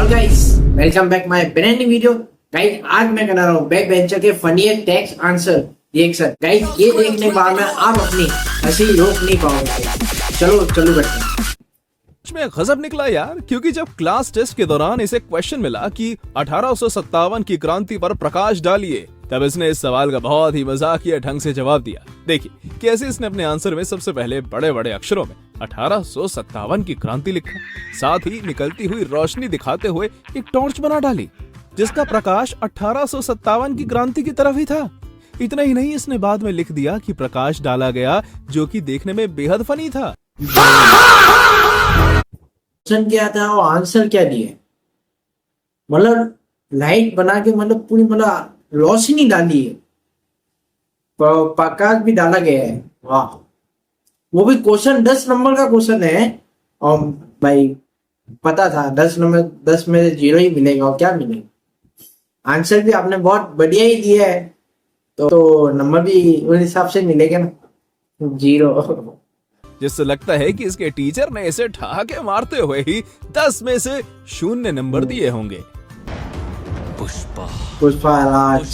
All guys, welcome back my brand new video. Guys आज मैं करना रहा हूँ बैक बेंचर के funniest text answer reaction. Guys ये देखने के बाद में आप अपनी हंसी रोक नहीं पाओगे। चलो करते हैं। में गजब निकला यार, क्योंकि जब क्लास टेस्ट के दौरान इसे क्वेश्चन मिला कि 1857 की क्रांति पर प्रकाश डालिए, तब इसने इस सवाल का बहुत ही मजाकिया ढंग से जवाब दिया। देखिए कैसे इसने अपने आंसर में सबसे पहले बड़े बड़े अक्षरों में 1857 की क्रांति लिखा, साथ ही निकलती हुई रोशनी दिखाते हुए एक टॉर्च बना डाली जिसका प्रकाश 1857 की क्रांति की तरफ ही था। इतना ही नहीं, इसने बाद में लिख दिया कि प्रकाश डाला गया, जो कि देखने में बेहद फनी था। क्वेश्चन क्या था और आंसर क्या दिए, मतलब लाइट बना के मतलब पूरी मतलब रोशनी डाली है, प्रकाश भी डाला गया है। वाह, वो भी क्वेश्चन 10 नंबर का क्वेश्चन है और भाई पता था 10 नंबर 10 में से 0 ही मिलेगा और क्या मिलेगा। आंसर भी आपने बहुत बढ़िया ही दिया है, तो नंबर भी उस हिसाब से मिलेगा ना, 0। जिससे लगता है कि इसके टीचर ने इसे ठहाके मारते हुए ही 10 में से 0 नंबर दिए होंगे। पुष्पराज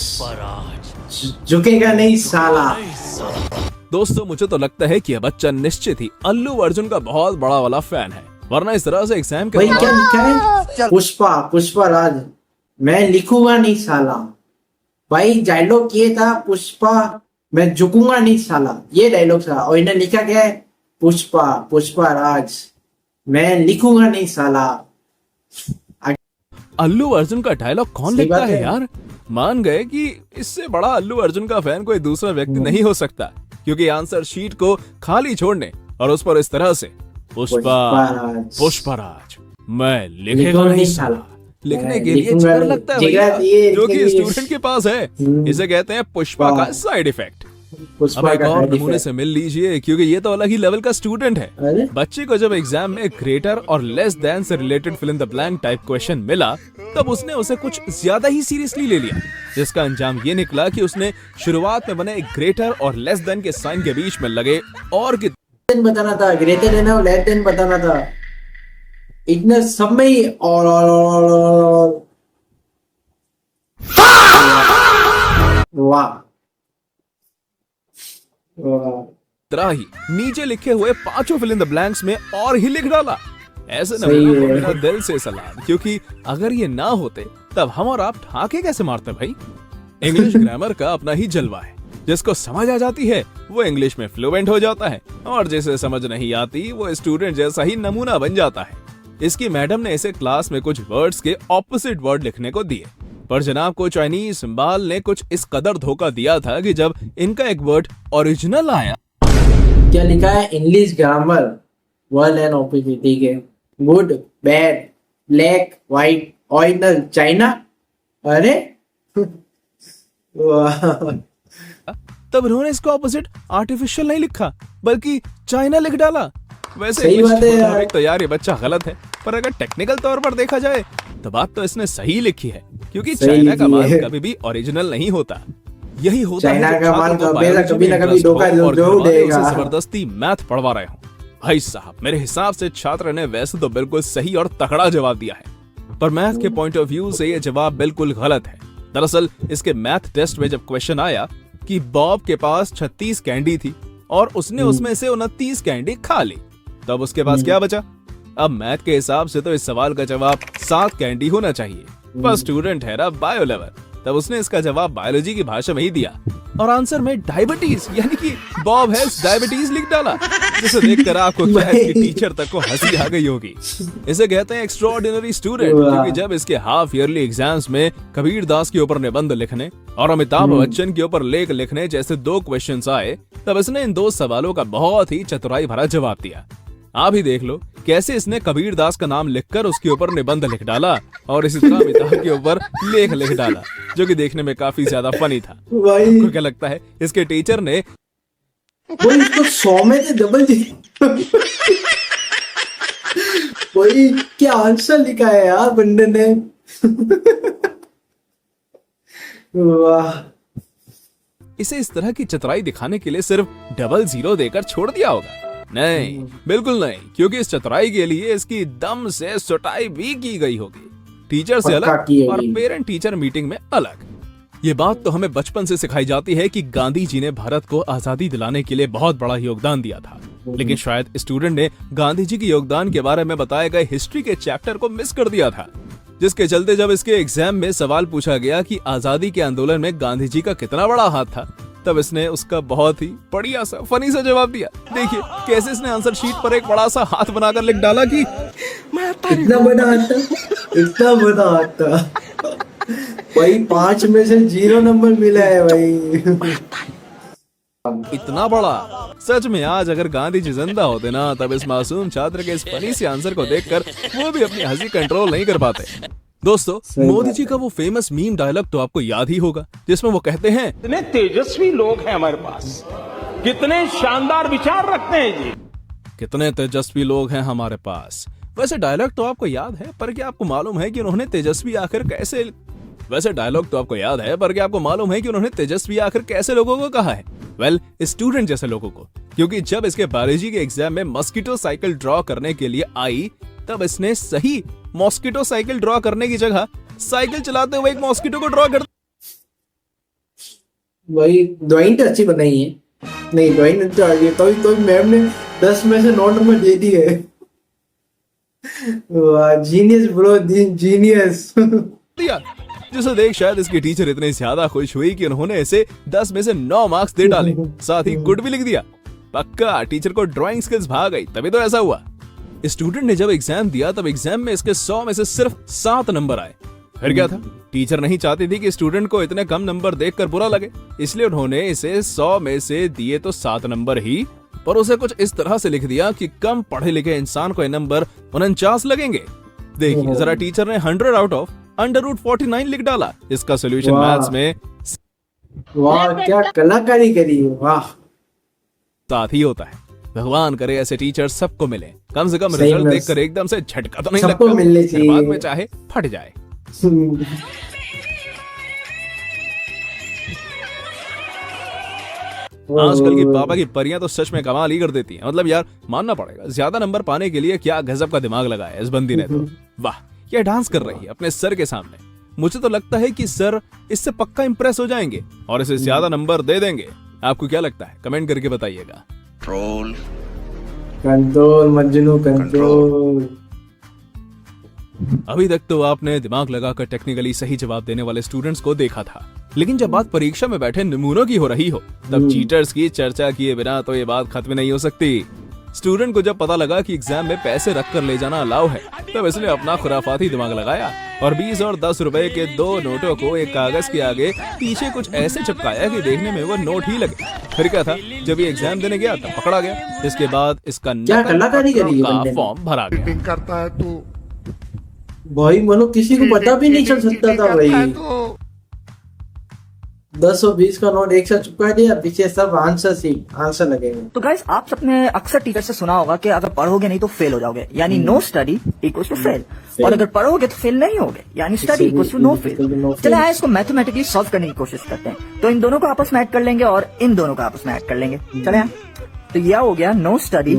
झुकेगा नहीं साला। दोस्तों मुझे तो लगता है कि यह बच्चा निश्चित ही अल्लू अर्जुन का बहुत बड़ा वाला फैन है, वरना इस तरह से एग्जाम के भाई क्या लिखा है, पुष्पराज मैं लिखूंगा नहीं साला। भाई डायलॉग ये था, पुष्पा मैं झुकूंगा नहीं साला, ये डायलॉग था। और इन्हें लिखा गया है पुष्पराज मैं लिखूंगा नहीं साला। अल्लू अर्जुन का डायलॉग कौन लिखता है यार। मान गए कि इससे बड़ा अल्लू अर्जुन का फैन कोई दूसरा व्यक्ति नहीं हो सकता, क्योंकि आंसर शीट को खाली छोड़ने और उस पर इस तरह से पुष्पराज मैं लिखेगा नहीं साला लिखने के लिए जिगर लगता है भैया, जो कि स्टूडेंट के पास है। इसे कहते हैं पुष्पा का साइड इफेक्ट। अब एक और नमूने से मिल लीजिए, क्योंकि ये तो अलग ही लेवल का स्टूडेंट है। बच्चे को जब एग्जाम में ग्रेटर और लेस देन से related fill in the blank type question मिला, तब उसने उसे कुछ ज्यादा ही सीरियसली ले लिया, जिसका अंजाम ये निकला कि उसने शुरुआत में बने ग्रेटर और लेस देन के साइन के बीच में लगे और बताना था, ग्रेटर देन और लेस देन बताना था। इतने सब में ही और वाह तरह ही नीचे लिखे हुए 5 फिल इन द ब्लैंक्स में और ही लिख डाला। ऐसे नमूने को मेरा दिल से सलाम, क्योंकि अगर ये ना होते तब हम और आप ठाके कैसे मारते भाई। इंग्लिश ग्रामर का अपना ही जलवा है, जिसको समझ आ जाती है वो इंग्लिश में फ्लुएंट हो जाता है, और जिसे समझ नहीं आती वो स्टूडेंट जैसा ही नमूना बन जाता है। इसकी मैडम ने इसे क्लास में कुछ वर्ड्स के ऑपोजिट वर्ड लिखने को दिए, पर जनाब को चाइनीज सिंबल ने कुछ इस कदर धोखा दिया था कि जब इनका एक वर्ड ओरिजिनल आया, क्या लिखा है, English grammar word and opposite, ठीक है, good bad black white original China. अरे तब उन्होंने इसका ऑपोजिट आर्टिफिशियल नहीं लिखा बल्कि चाइना लिख डाला। वैसे सही बात है यार। तो यार ये बच्चा गलत है, पर अगर टेक्निकल तौर पर देखा जाए तो बात तो इसने सही लिखी है, क्योंकि चाइना का माल कभी भी ओरिजिनल नहीं होता। यही होता है चाइना का माल कभी ना कभी धोखा जरूर देगा। जबरदस्ती मैथ पढ़वा रहे हो भाई साहब, मेरे हिसाब से छात्र ने वैसे तो बिल्कुल सही और तगड़ा जवाब दिया है, पर मैथ के पॉइंट ऑफ व्यू से ये जवाब बिल्कुल गलत है। दरअसल इसके मैथ टेस्ट में जब क्वेश्चन आया कि बॉब के पास 36 कैंडी थी और उसने उसमें से 29 कैंडी खा ली, तब उसके पास क्या बचा। अब मैथ के हिसाब से तो इस सवाल का जवाब 7 कैंडी होना चाहिए, पर स्टूडेंट है ना बायो लेवल, तब उसने इसका जवाब बायोलॉजी की भाषा में ही दिया और आंसर में डायबिटीज यानी कि बॉब हैज डायबिटीज लिख डाला, जिसे देखकर आपको क्या इसके टीचर तक को हंसी आ गई होगी। इसे कहते हैं एक्स्ट्राऑर्डिनरी स्टूडेंट, क्योंकि जब इसके हाफ ईयरली एग्जाम्स में कबीर दास के ऊपर निबंध लिखने और अमिताभ बच्चन के ऊपर लेख लिखने जैसे 2 क्वेश्चंस आए, तब इसने इन 2 सवालों का बहुत ही चतुराई भरा जवाब दिया। आप ही देख लो कैसे इसने कबीर दास का नाम लिखकर उसके ऊपर निबंध लिख डाला और इसी तरह अमिताभ के ऊपर लेख लिख डाला, जो कि देखने में काफी ज्यादा फनी था। आपको क्या लगता है इसके टीचर ने इसको 100 में से डबल वही क्या आंसर लिखा है यार बंदे ने। वाह, इसे इस तरह की चतुराई दिखाने के लिए सिर्फ 00 देकर छोड़ दिया होगा। नहीं, बिल्कुल नहीं, क्योंकि इस चतुराई के लिए इसकी दम से सुटाई भी की गई होगी। टीचर से पक्का अलग की और होगी। पेरेंट टीचर मीटिंग में अलग। ये बात तो हमें बचपन से सिखाई जाती है कि गांधी जी ने भारत को आजादी दिलाने के लिए बहुत बड़ा योगदान दिया था, लेकिन शायद स्टूडेंट ने गांधी जी के योगदान के बारे में बताए गए हिस्ट्री के चैप्टर को मिस कर दिया था, जिसके चलते जब इसके एग्जाम में सवाल पूछा गया कि आजादी के आंदोलन में गांधी जी का कितना बड़ा हाथ था, तब इसने उसका बहुत ही बढ़िया सा फनी सा जवाब दिया। देखिए कैसे इसने आंसर शीट पर एक बड़ा सा हाथ बनाकर लिख डाला कि इतना बड़ा हाथ था, इतना बड़ा हाथ था भाई। 5 में से 0 नंबर मिला है भाई। इतना बड़ा। सच में आज अगर गांधी जी जिंदा होते ना, तब इस मासूम छात्र के इस फनी से आंसर को देखकर वो भी अपनी हंसी कंट्रोल नहीं कर पाते। दोस्तों, मोदी जी का वो फेमस मीम डायलॉग तो आपको याद ही होगा, जिसमें वो कहते हैं, कितने तेजस्वी लोग हैं हमारे पास, कितने शानदार विचार रखते हैं जी। कितने तेजस्वी लोग हैं हमारे पास। वैसे डायलॉग तो आपको याद है, पर क्या आपको मालूम है कि उन्होंने तेजस्वी आखिर कैसे लोगों को कहा है? वेल, स्टूडेंट जैसे लोगों को, क्योंकि जब इसके बायोलॉजी के एग्जाम में मस्कीटो साइकिल ड्रॉ करने के लिए आई, तब इसने सही मॉस्किटो साइकिल ड्रॉ करने की जगह साइकिल चलाते हुए एक मॉस्किटो को ड्रॉ कर। वही ड्राइंग तो अच्छी बनाई है। नहीं, ड्राइंग तो आ गई तो मैम ने 10 में से 9 नंबर दे दिए। वाह, जीनियस ब्रो, जीनियस। दिया, जिसे देख शायद इसकी टीचर इतनी ज्यादा खुश हुई कि उन्होंने इसे 10 में से 9 मार्क्स दे डाले, साथ ही गुड भी लिख दिया। पक्का टीचर को ड्राइंग स्किल्स भाग गई, तभी तो ऐसा हुआ। स्टूडेंट ने जब एग्जाम दिया, तब एग्जाम में इसके 100 में से सिर्फ 7 नंबर आए। फिर क्या था, टीचर नहीं चाहती थी कि स्टूडेंट को इतने कम नंबर देखकर बुरा लगे, इसलिए उन्होंने इसे 100 में से दिए तो 7 नंबर ही, पर उसे कुछ इस तरह से लिख दिया कि कम पढ़े लिखे इंसान को ये नंबर 49 लगेंगे। देखिए जरा, टीचर ने 100 आउट ऑफ √49 लिख डाला। इसका सोल्यूशन मैथ्स में वाह, क्या कलाकारी करी है, वाह। साथ ही होता है। भगवान करे ऐसे टीचर सबको मिले, कम से कम सही रिजल्ट में। देखकर एकदम से झटका तो नहीं सबको लगता, मिलने फिर चाहिए। बाद में चाहे फट जाए। आजकल की पापा की परियां तो सच में कमाल ही कर देती हैं। मतलब यार, मानना पड़ेगा, ज्यादा नंबर पाने के लिए क्या गजब का दिमाग लगाया इस बंदी ने तो। वाह, ये डांस कर रही है अपने सर के सामने। मुझे तो लगता है कि सर इससे पक्का इंप्रेस हो जाएंगे और इसे ज्यादा नंबर दे देंगे। आपको क्या लगता है? कमेंट करके बताइएगा। Control Majnu, control. अभी तक तो आपने दिमाग लगाकर टेक्निकली सही जवाब देने वाले स्टूडेंट्स को देखा था, लेकिन जब बात परीक्षा में बैठे नमूनों की हो रही हो, तब चीटर्स की चर्चा किए बिना तो ये बात खत्म नहीं हो सकती। स्टूडेंट को जब पता लगा कि एग्जाम में पैसे रखकर ले जाना अलाउ है, तब इसने अपना खुराफाती दिमाग लगाया और 20 और 10 रुपए के 2 नोटों को एक कागज के आगे पीछे कुछ ऐसे चिपकाया कि देखने में वो नोट ही लगे। फिर क्या था, जब ये एग्जाम देने गया तब पकड़ा गया। इसके बाद इसका क्या कलाकारी करी है बंदे ने। फॉर्म भरा गया। चीटिंग करता है तो भाई मनो, किसी को पता भी नहीं चल सकता था भाई। 10 और 20 का नोट एक साथ चिपका दिया, पीछे सब आंसर लगेंगे। तो गाइस, आप सबने अक्सर टीचर से सुना होगा कि अगर पढ़ोगे नहीं तो फेल हो जाओगे, यानी no study equals to fail, और अगर पढ़ोगे तो फेल नहीं होगे, यानी study equals to no fail. चले आए इसको मैथमेटिकली सॉल्व करने की कोशिश करते हैं। तो इन दोनों को आपस में ऐड कर लेंगे और इन दोनों को आपस में ऐड कर लेंगे। चले आए, तो यह हो गया नो स्टडी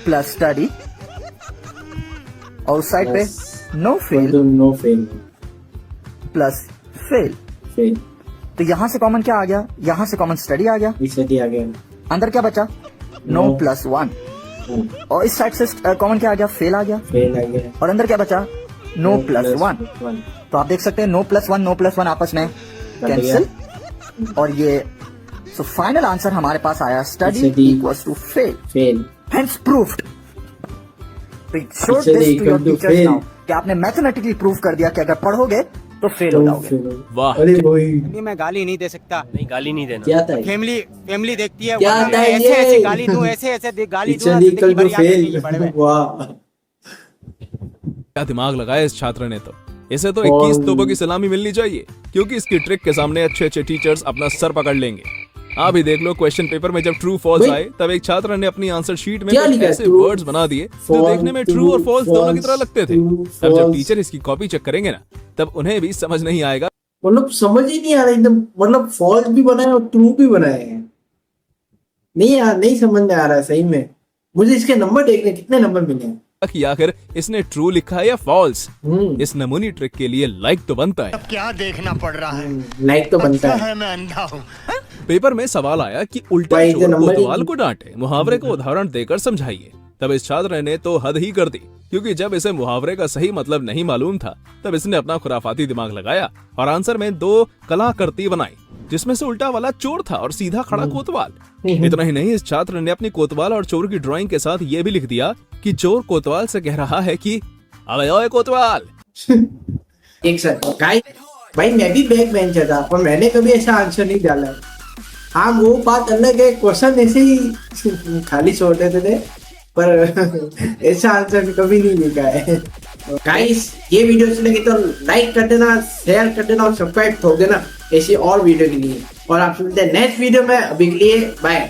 प्लस स्टडी, और साइड पे नो फेल प्लस फेल। तो यहाँ से कॉमन क्या आ गया? यहाँ से कॉमन स्टडी आ गया, अंदर क्या बचा? नो प्लस 1, और इस साइड से कॉमन क्या आ गया? फेल आ गया, और अंदर क्या बचा? No plus 1। तो आप देख सकते हैं नो प्लस 1 आपस में कैंसिल, और ये सो फाइनल आंसर हमारे पास आया study equals to fail. Hence proved. Show this to your teachers now कि आपने मैथमेटिकली प्रूव कर दिया कि अगर पढ़ोगे तो फेल हो जाओगे। वाह, अरे भाई, मैं गाली नहीं दे सकता। नहीं, गाली नहीं देना। क्या था? फैमिली देखती है, क्या था ऐसे ये? ऐसे गाली दूं, ऐसे गाली दूं, It's equal to जिंदगी भर याद रखेंगे बड़े fail। में। वाह, क्या दिमाग लगाया इस छात्र ने तो। इसे तो 21 तोपों की सलामी मिलनी चाहिए, क्योंकि इसकी ट्रिक के सामने अच्छे अच्छे टीचर्स अपना सर पकड़ लेंगे। आप ही देख लो, क्वेश्चन पेपर में जब ट्रू फॉल्स आए, तब एक छात्र ने अपनी आंसर शीट में क्या कुछ लिखा है? ऐसे True, वर्ड्स बना दिए जो देखने में ट्रू और फॉल्स दोनों की तरह लगते थे। true, अब जब false। टीचर इसकी कॉपी चेक करेंगे ना, तब उन्हें भी समझ नहीं आएगा। मतलब समझ ही नहीं आ रहा एकदम। मतलब फॉल्स भी बनाए और ट्रू भी बनाए हैं। नहीं यार, नहीं समझ में आ रहा है सही में। मुझे इसके नंबर देखने, कितने नंबर मिले हैं। कि आखिर इसने ट्रू लिखा है या फॉल्स। हम्म, इस नमूनी ट्रिक के लिए लाइक तो बनता है। क्या देखना पड़ रहा है? लाइक तो बनता लगता है। है मैं अंधा हूँ। पेपर में सवाल आया कि उल्टा भाई, चोर जो नंबर कोतवाल को डांटे, मुहावरे को उदाहरण देकर समझाइए। तब इस छात्र ने तो हद ही कर दी, क्योंकि जब इसे मुहावरे का सही मतलब नहीं मालूम था तब इसने अपना खुराफाती दिमाग लगाया और आंसर में 2 कलाकृति बनाई, जिसमें से उल्टा वाला चोर था और सीधा खड़ा कोतवाल। इतना ही नहीं, इस छात्र ने अपनी कोतवाल और चोर की ड्राइंग के साथ ये भी लिख दिया कि चोर कोतवाल से कह रहा है कि अबे ओए कोतवाल। एक सेकंड गाइस, भाई मैं भी बैक बेंचर था पर मैंने कभी ऐसा आंसर नहीं डाला। हाँ वो बात अलग है, क्वेश्चन ऐसे ही खाली छोड़ देते थे पर ऐसा आंसर कभी नहीं लिखा है। गाइस ये वीडियो अच्छी लगी तो लाइक कर देना, शेयर कर देना और सब्सक्राइब ठोक देना ऐसी और वीडियो के लिए। और आप मिलते हैं नेक्स्ट वीडियो में, अभी के लिए बाय।